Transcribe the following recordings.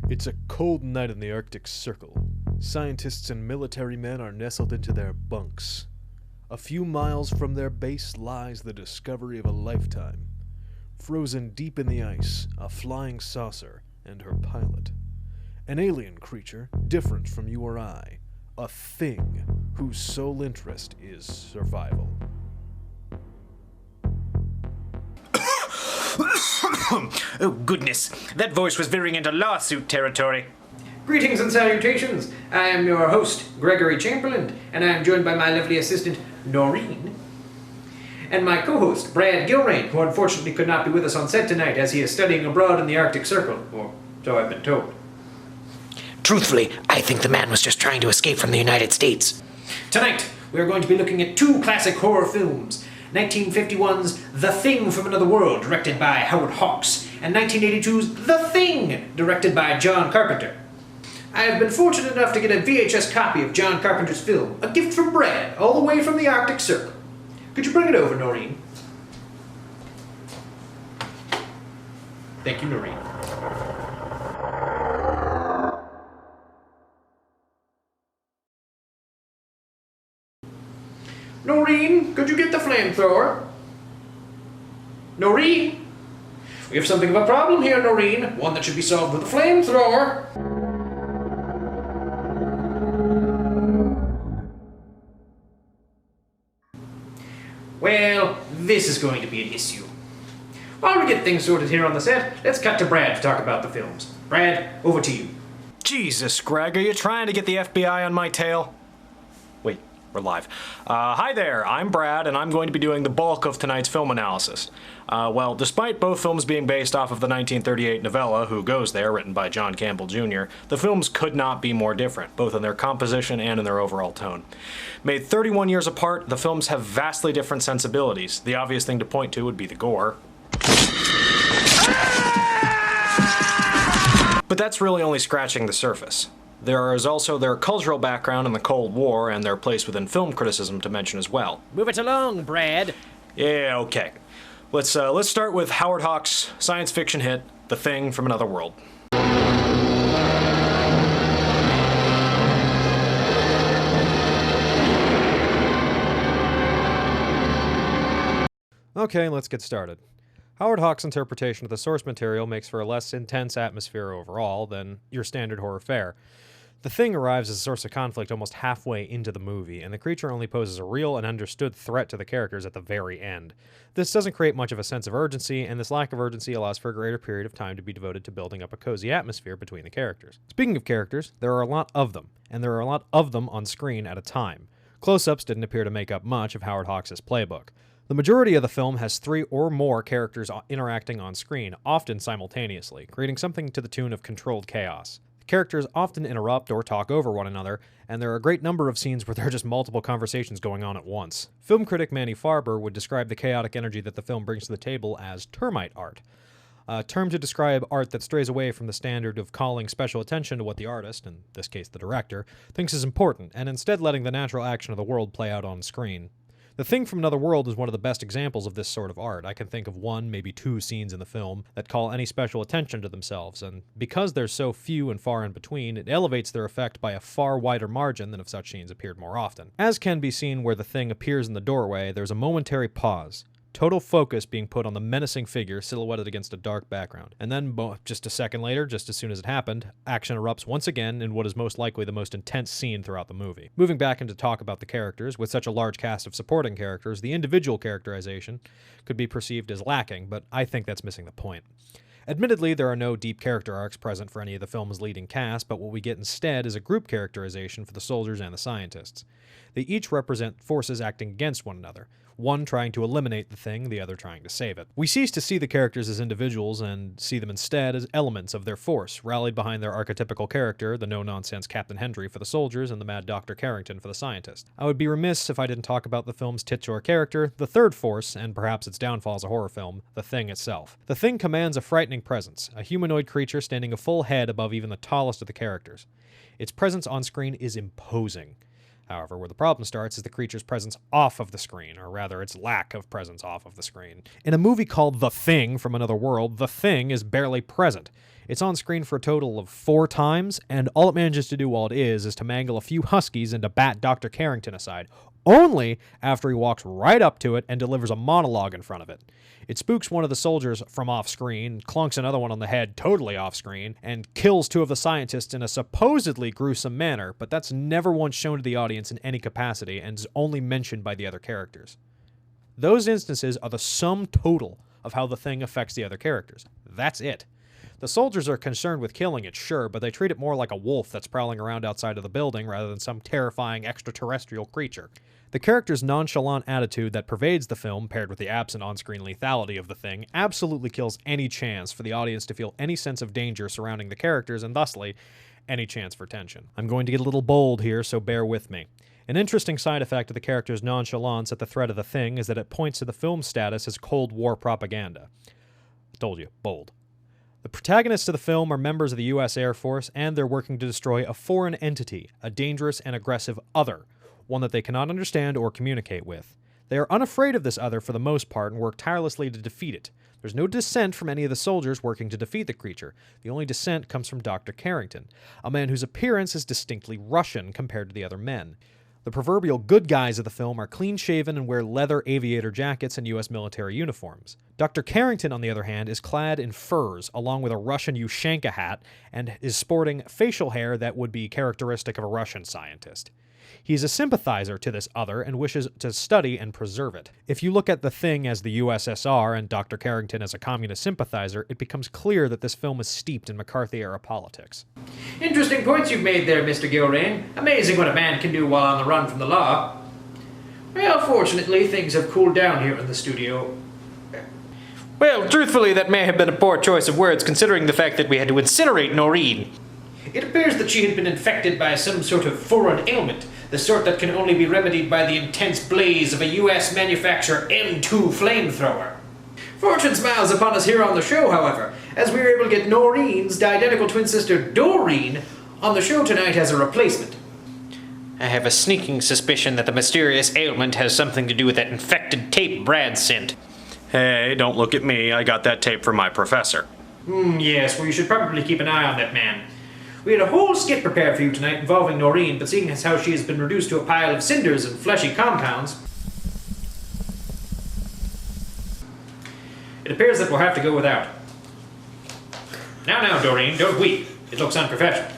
It's a cold night in the Arctic Circle. Scientists and military men are nestled into their bunks. A few miles from their base lies the discovery of a lifetime. Frozen deep in the ice, a flying saucer and her pilot. An alien creature, different from you or I. A thing whose sole interest is survival. Oh, goodness. That voice was veering into lawsuit territory. Greetings and salutations. I am your host, Gregory Chamberlain, and I am joined by my lovely assistant, Noreen, and my co-host, Brad Gilrain, who unfortunately could not be with us on set tonight as he is studying abroad in the Arctic Circle, or so I've been told. Truthfully, I think the man was just trying to escape from the United States. Tonight, we are going to be looking at two classic horror films. 1951's The Thing from Another World, directed by Howard Hawks, and 1982's The Thing, directed by John Carpenter. I have been fortunate enough to get a VHS copy of John Carpenter's film, a gift from Brad, all the way from the Arctic Circle. Could you bring it over, Noreen? Thank you, Noreen. Noreen, could you get the flamethrower? Noreen? We have something of a problem here, Noreen. One that should be solved with a flamethrower. Well, this is going to be an issue. While we get things sorted here on the set, let's cut to Brad to talk about the films. Brad, over to you. Jesus, Greg, are you trying to get the FBI on my tail? Wait, we're live. Hi there, I'm Brad, and I'm going to be doing the bulk of tonight's film analysis. Well, despite both films being based off of the 1938 novella Who Goes There, written by John Campbell Jr., the films could not be more different, both in their composition and in their overall tone. Made 31 years apart, the films have vastly different sensibilities. The obvious thing to point to would be the gore. But that's really only scratching the surface. There is also their cultural background in the Cold War and their place within film criticism to mention as well. Move it along, Brad. Yeah, okay. Let's start with Howard Hawks' science fiction hit, The Thing from Another World. Okay, let's get started. Howard Hawks' interpretation of the source material makes for a less intense atmosphere overall than your standard horror fare. The Thing arrives as a source of conflict almost halfway into the movie, and the creature only poses a real and understood threat to the characters at the very end. This doesn't create much of a sense of urgency, and this lack of urgency allows for a greater period of time to be devoted to building up a cozy atmosphere between the characters. Speaking of characters, there are a lot of them, and there are a lot of them on screen at a time. Close-ups didn't appear to make up much of Howard Hawks' playbook. The majority of the film has 3 or more characters interacting on screen, often simultaneously, creating something to the tune of controlled chaos. The characters often interrupt or talk over one another, and there are a great number of scenes where there are just multiple conversations going on at once. Film critic Manny Farber would describe the chaotic energy that the film brings to the table as termite art, a term to describe art that strays away from the standard of calling special attention to what the artist, in this case the director, thinks is important, and instead letting the natural action of the world play out on screen. The Thing from Another World is one of the best examples of this sort of art. I can think of 1, maybe 2 scenes in the film that call any special attention to themselves, and because they're so few and far in between, it elevates their effect by a far wider margin than if such scenes appeared more often. As can be seen where the Thing appears in the doorway, there's a momentary pause. Total focus being put on the menacing figure silhouetted against a dark background. And then, just a second later, just as soon as it happened, action erupts once again in what is most likely the most intense scene throughout the movie. Moving back into talk about the characters, with such a large cast of supporting characters, the individual characterization could be perceived as lacking, but I think that's missing the point. Admittedly, there are no deep character arcs present for any of the film's leading cast, but what we get instead is a group characterization for the soldiers and the scientists. They each represent forces acting against one another, one trying to eliminate the Thing, the other trying to save it. We cease to see the characters as individuals and see them instead as elements of their force, rallied behind their archetypical character, the no-nonsense Captain Hendry for the soldiers and the mad Dr. Carrington for the scientists. I would be remiss if I didn't talk about the film's titular character, the third force, and perhaps its downfall as a horror film, the Thing itself. The Thing commands a frightening presence, a humanoid creature standing a full head above even the tallest of the characters. Its presence on screen is imposing. However, where the problem starts is the creature's presence off of the screen, or rather its lack of presence off of the screen. In a movie called The Thing from Another World, the Thing is barely present. It's on screen for a total of 4 times, and all it manages to do while it is to mangle a few huskies and to bat Dr. Carrington aside, only after he walks right up to it and delivers a monologue in front of it. It spooks one of the soldiers from off-screen, clunks another one on the head totally off-screen, and kills 2 of the scientists in a supposedly gruesome manner, but that's never once shown to the audience in any capacity and is only mentioned by the other characters. Those instances are the sum total of how the Thing affects the other characters. That's it. The soldiers are concerned with killing it, sure, but they treat it more like a wolf that's prowling around outside of the building rather than some terrifying extraterrestrial creature. The character's nonchalant attitude that pervades the film, paired with the absent on-screen lethality of the Thing, absolutely kills any chance for the audience to feel any sense of danger surrounding the characters and thusly, any chance for tension. I'm going to get a little bold here, so bear with me. An interesting side effect of the character's nonchalance at the threat of the Thing is that it points to the film's status as Cold War propaganda. I told you, bold. The protagonists of the film are members of the U.S. Air Force, and they're working to destroy a foreign entity, a dangerous and aggressive other, one that they cannot understand or communicate with. They are unafraid of this other for the most part and work tirelessly to defeat it. There's no dissent from any of the soldiers working to defeat the creature. The only dissent comes from Dr. Carrington, a man whose appearance is distinctly Russian compared to the other men. The proverbial good guys of the film are clean-shaven and wear leather aviator jackets and U.S. military uniforms. Dr. Carrington, on the other hand, is clad in furs, along with a Russian Ushanka hat, and is sporting facial hair that would be characteristic of a Russian scientist. He's a sympathizer to this other and wishes to study and preserve it. If you look at the Thing as the USSR and Dr. Carrington as a communist sympathizer, it becomes clear that this film is steeped in McCarthy-era politics. Interesting points you've made there, Mr. Gilrain. Amazing what a man can do while on the run from the law. Well, fortunately, things have cooled down here in the studio. Well, truthfully, that may have been a poor choice of words considering the fact that we had to incinerate Noreen. It appears that she had been infected by some sort of foreign ailment, the sort that can only be remedied by the intense blaze of a U.S. manufacturer M2 flamethrower. Fortune smiles upon us here on the show, however, as we were able to get Noreen's identical twin sister Doreen on the show tonight as a replacement. I have a sneaking suspicion that the mysterious ailment has something to do with that infected tape Brad sent. Hey, don't look at me. I got that tape from my professor. Yes, well, you should probably keep an eye on that man. We had a whole skit prepared for you tonight involving Noreen, but seeing as how she has been reduced to a pile of cinders and fleshy compounds, it appears that we'll have to go without. Now, Doreen, don't weep. It looks unprofessional.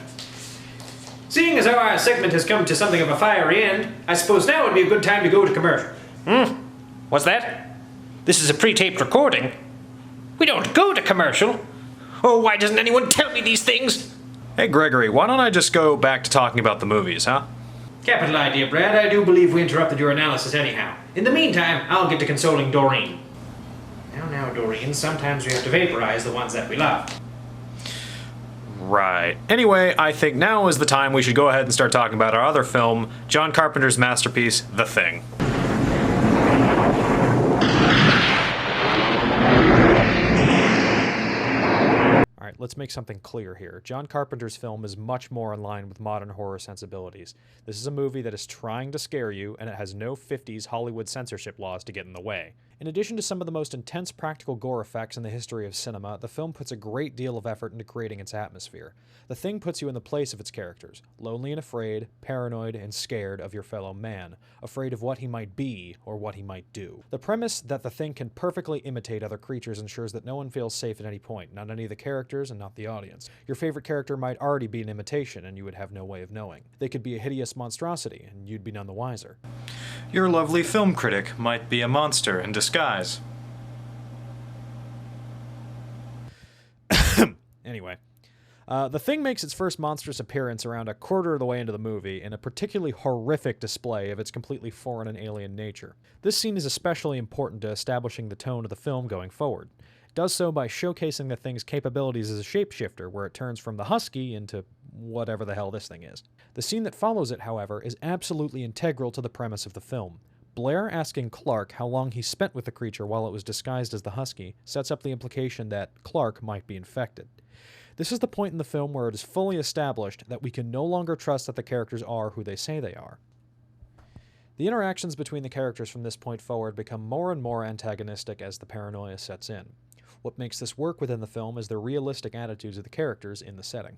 Seeing as how our segment has come to something of a fiery end, I suppose now would be a good time to go to commercial. What's that? This is a pre-taped recording. We don't go to commercial. Oh, why doesn't anyone tell me these things? Hey, Gregory, why don't I just go back to talking about the movies, huh? Capital idea, Brad. I do believe we interrupted your analysis anyhow. In the meantime, I'll get to consoling Doreen. Now, Doreen, sometimes we have to vaporize the ones that we love. Right. Anyway, I think now is the time we should go ahead and start talking about our other film, John Carpenter's masterpiece, The Thing. Alright, let's make something clear here. John Carpenter's film is much more in line with modern horror sensibilities. This is a movie that is trying to scare you, and it has no 50s Hollywood censorship laws to get in the way. In addition to some of the most intense practical gore effects in the history of cinema, the film puts a great deal of effort into creating its atmosphere. The Thing puts you in the place of its characters, lonely and afraid, paranoid and scared of your fellow man, afraid of what he might be or what he might do. The premise that the Thing can perfectly imitate other creatures ensures that no one feels safe at any point, not any of the characters and not the audience. Your favorite character might already be an imitation and you would have no way of knowing. They could be a hideous monstrosity and you'd be none the wiser. Your lovely film critic might be a monster in disguise. Anyway. The Thing makes its first monstrous appearance around a quarter of the way into the movie in a particularly horrific display of its completely foreign and alien nature. This scene is especially important to establishing the tone of the film going forward. It does so by showcasing the Thing's capabilities as a shapeshifter, where it turns from the husky into whatever the hell this thing is. The scene that follows it, however, is absolutely integral to the premise of the film. Blair asking Clark how long he spent with the creature while it was disguised as the husky sets up the implication that Clark might be infected. This is the point in the film where it is fully established that we can no longer trust that the characters are who they say they are. The interactions between the characters from this point forward become more and more antagonistic as the paranoia sets in. What makes this work within the film is the realistic attitudes of the characters in the setting.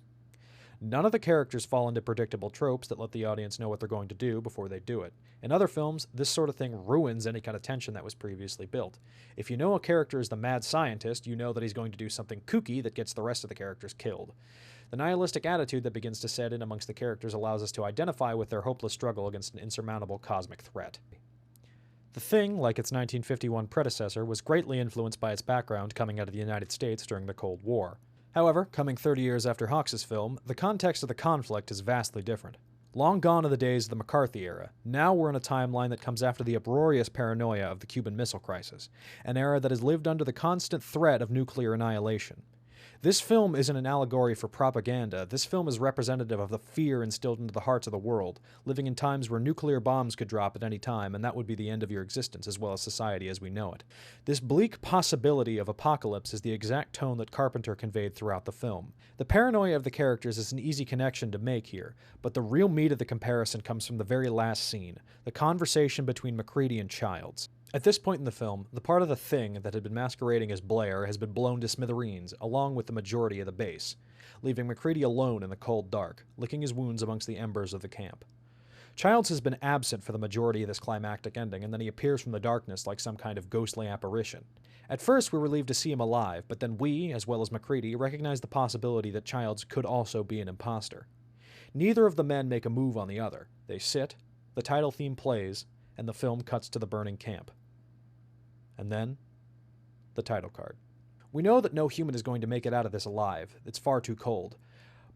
None of the characters fall into predictable tropes that let the audience know what they're going to do before they do it. In other films, this sort of thing ruins any kind of tension that was previously built. If you know a character is the mad scientist, you know that he's going to do something kooky that gets the rest of the characters killed. The nihilistic attitude that begins to set in amongst the characters allows us to identify with their hopeless struggle against an insurmountable cosmic threat. The Thing, like its 1951 predecessor, was greatly influenced by its background coming out of the United States during the Cold War. However, coming 30 years after Hawks' film, the context of the conflict is vastly different. Long gone are the days of the McCarthy era. Now we're in a timeline that comes after the uproarious paranoia of the Cuban Missile Crisis, an era that has lived under the constant threat of nuclear annihilation. This film isn't an allegory for propaganda. This film is representative of the fear instilled into the hearts of the world, living in times where nuclear bombs could drop at any time, and that would be the end of your existence as well as society as we know it. This bleak possibility of apocalypse is the exact tone that Carpenter conveyed throughout the film. The paranoia of the characters is an easy connection to make here, but the real meat of the comparison comes from the very last scene, the conversation between MacReady and Childs. At this point in the film, the part of the Thing that had been masquerading as Blair has been blown to smithereens, along with the majority of the base, leaving MacReady alone in the cold dark, licking his wounds amongst the embers of the camp. Childs has been absent for the majority of this climactic ending, and then he appears from the darkness like some kind of ghostly apparition. At first, we were relieved to see him alive, but then we, as well as MacReady, recognized the possibility that Childs could also be an imposter. Neither of the men make a move on the other. They sit, the title theme plays, and the film cuts to the burning camp. And then, the title card. We know that no human is going to make it out of this alive. It's far too cold.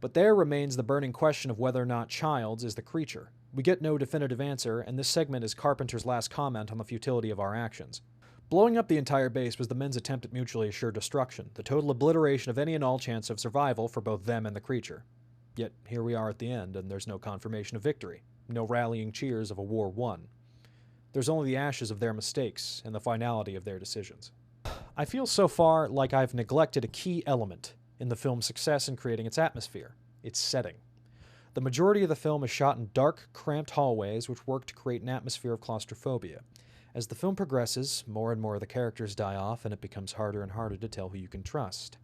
But there remains the burning question of whether or not Childs is the creature. We get no definitive answer, and this segment is Carpenter's last comment on the futility of our actions. Blowing up the entire base was the men's attempt at mutually assured destruction, the total obliteration of any and all chance of survival for both them and the creature. Yet here we are at the end, and there's no confirmation of victory. No rallying cheers of a war won. There's only the ashes of their mistakes and the finality of their decisions. I feel so far like I've neglected a key element in the film's success in creating its atmosphere, its setting. The majority of the film is shot in dark, cramped hallways which work to create an atmosphere of claustrophobia. As the film progresses, more and more of the characters die off and it becomes harder and harder to tell who you can trust.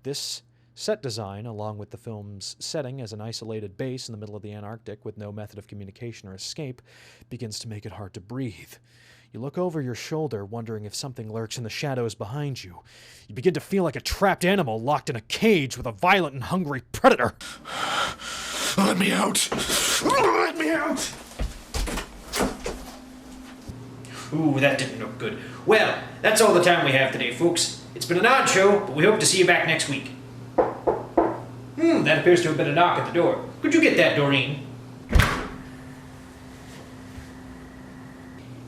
This set design, along with the film's setting as an isolated base in the middle of the Antarctic with no method of communication or escape, begins to make it hard to breathe. You look over your shoulder, wondering if something lurks in the shadows behind you. You begin to feel like a trapped animal locked in a cage with a violent and hungry predator. Let me out! Let me out! Ooh, that didn't look good. Well, that's all the time we have today, folks. It's been an odd show, but we hope to see you back next week. That appears to have been a knock at the door. Could you get that, Doreen?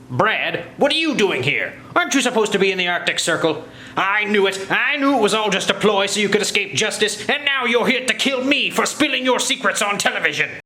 Brad, what are you doing here? Aren't you supposed to be in the Arctic Circle? I knew it. I knew it was all just a ploy so you could escape justice, and now you're here to kill me for spilling your secrets on television.